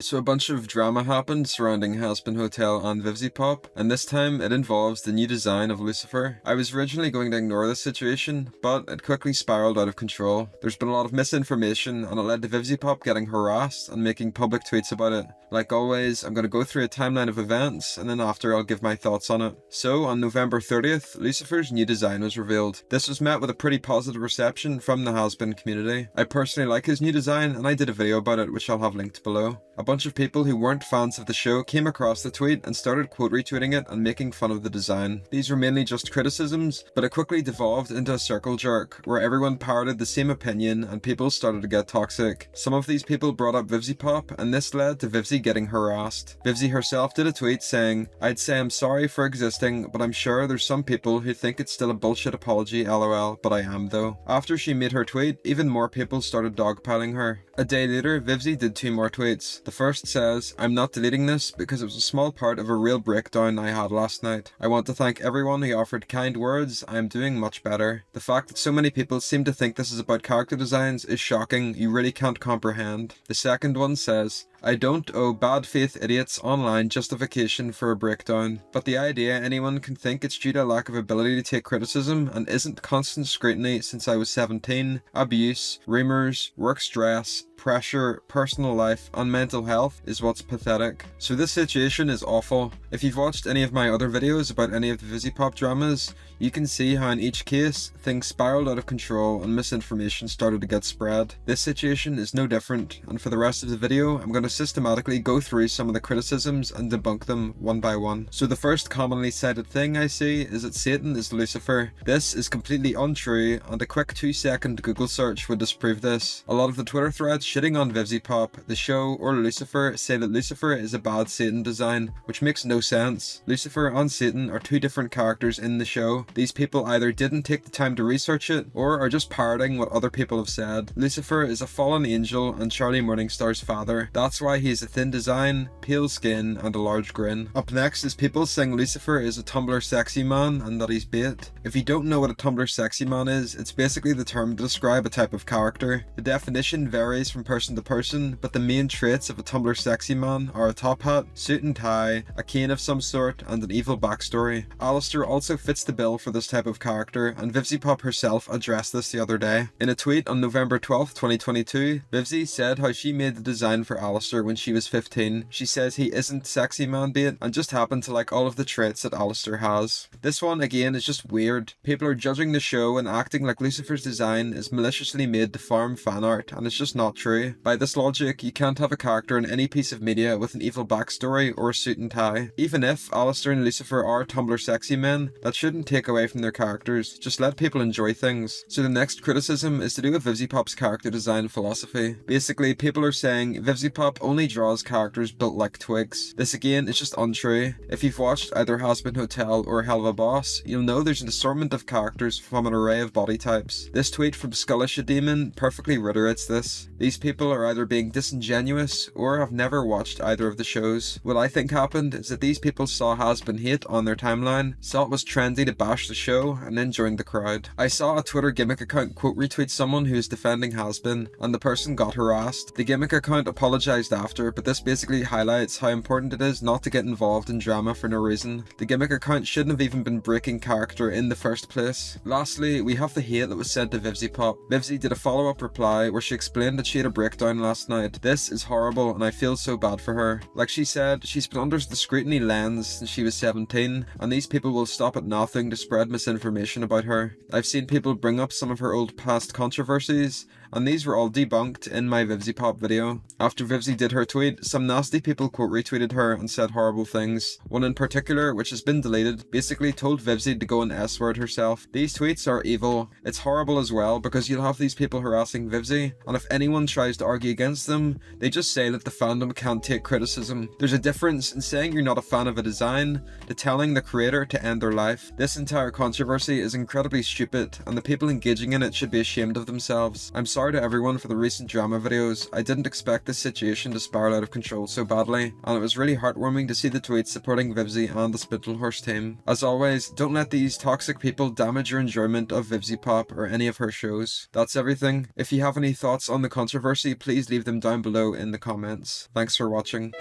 So a bunch of drama happened surrounding Hazbin Hotel and vivziepop, and this time it involves the new design of Lucifer. I was originally going to ignore this situation, but it quickly spiraled out of control. There's been a lot of misinformation, and it led to vivziepop getting harassed and making public tweets about it. Like always, I'm going to go through a timeline of events, and then after I'll give my thoughts on it. So on November 30th, Lucifer's new design was revealed. This was met with a pretty positive reception from the Hazbin community. I personally like his new design, and I did a video about it, which I'll have linked below. A bunch of people who weren't fans of the show came across the tweet and started quote retweeting it and making fun of the design. These were mainly just criticisms, but it quickly devolved into a circle jerk, where everyone parroted the same opinion and people started to get toxic. Some of these people brought up vivziepop, and this led to Vivzie getting harassed. Vivzie herself did a tweet saying, "I'd say I'm sorry for existing, but I'm sure there's some people who think it's still a bullshit apology, lol, but I am though." After she made her tweet, even more people started dogpiling her. A day later, Vivzie did two more tweets. The first says, "I'm not deleting this because it was a small part of a real breakdown I had last night. I want to thank everyone who offered kind words. I am doing much better. The fact that so many people seem to think this is about character designs is shocking. You really can't comprehend." The second one says, "I don't owe bad faith idiots online justification for a breakdown, but the idea anyone can think it's due to a lack of ability to take criticism and isn't constant scrutiny since I was 17, abuse, rumours, work stress, pressure, personal life, and mental health is what's pathetic." So this situation is awful. If you've watched any of my other videos about any of the vivziepop dramas, you can see how in each case, things spiraled out of control and misinformation started to get spread. This situation is no different, and for the rest of the video, I'm going to systematically go through some of the criticisms and debunk them one by one. So the first commonly cited thing I see is that Satan is Lucifer. This is completely untrue, and a quick 2-second Google search would disprove this. A lot of the Twitter threads shitting on vivziepop, the show, or Lucifer say that Lucifer is a bad Satan design, which makes no sense. Lucifer and Satan are two different characters in the show. These people either didn't take the time to research it, or are just parroting what other people have said. Lucifer is a fallen angel and Charlie Morningstar's father. That's why he has a thin design, pale skin, and a large grin. Up next is people saying Lucifer is a Tumblr sexy man and that he's bait. If you don't know what a Tumblr sexy man is, it's basically the term to describe a type of character. The definition varies from person to person, but the main traits of a Tumblr sexy man are a top hat, suit and tie, a cane of some sort, and an evil backstory. Alistair also fits the bill for this type of character, and vivziepop herself addressed this the other day. In a tweet on November 12th, 2022, Vivzie said how she made the design for Alistair when she was 15. She says he isn't sexy man bait and just happened to like all of the traits that Alistair has. This one again is just weird. People are judging the show and acting like Lucifer's design is maliciously made to farm fan art, and it's just not true. By this logic, you can't have a character in any piece of media with an evil backstory or a suit and tie. Even if Alistair and Lucifer are Tumblr sexy men, that shouldn't take away from their characters. Just let people enjoy things. So the next criticism is to do with vivziepop's character design philosophy. Basically, people are saying vivziepop only draws characters built like twigs. This again is just untrue. If you've watched either Hazbin Hotel or Hell of a Boss, you'll know there's an assortment of characters from an array of body types. This tweet from Skullish Demon perfectly reiterates this. These people are either being disingenuous or have never watched either of the shows. What I think happened is that these people saw Hazbin hate on their timeline, saw it was trendy to bash the show, and then joined the crowd. I saw a Twitter gimmick account quote retweet someone who is defending Hazbin, and the person got harassed. The gimmick account apologized after, but this basically highlights how important it is not to get involved in drama for no reason. The gimmick account shouldn't have even been breaking character in the first place. Lastly, we have the hate that was sent to vivziepop. Vivzie did a follow-up reply where she explained that she had a breakdown last night. This is horrible and I feel so bad for her. Like she said, she's been under the scrutiny lens since she was 17, and these people will stop at nothing to spread misinformation about her. I've seen people bring up some of her old past controversies, and these were all debunked in my vivziepop video. After Vivzie did her tweet, some nasty people quote retweeted her and said horrible things. One in particular, which has been deleted, basically told Vivzie to go and S-word herself. These tweets are evil. It's horrible as well because you'll have these people harassing Vivzie, and if anyone tries to argue against them, they just say that the fandom can't take criticism. There's a difference in saying you're not a fan of a design to telling the creator to end their life. This entire controversy is incredibly stupid, and the people engaging in it should be ashamed of themselves. I'm sorry to everyone for the recent drama videos. I didn't expect this situation to spiral out of control so badly, and it was really heartwarming to see the tweets supporting Vivzie and the Spittlehorse team. As always, don't let these toxic people damage your enjoyment of vivziepop or any of her shows. That's everything. If you have any thoughts on the controversy, please leave them down below in the comments. Thanks for watching.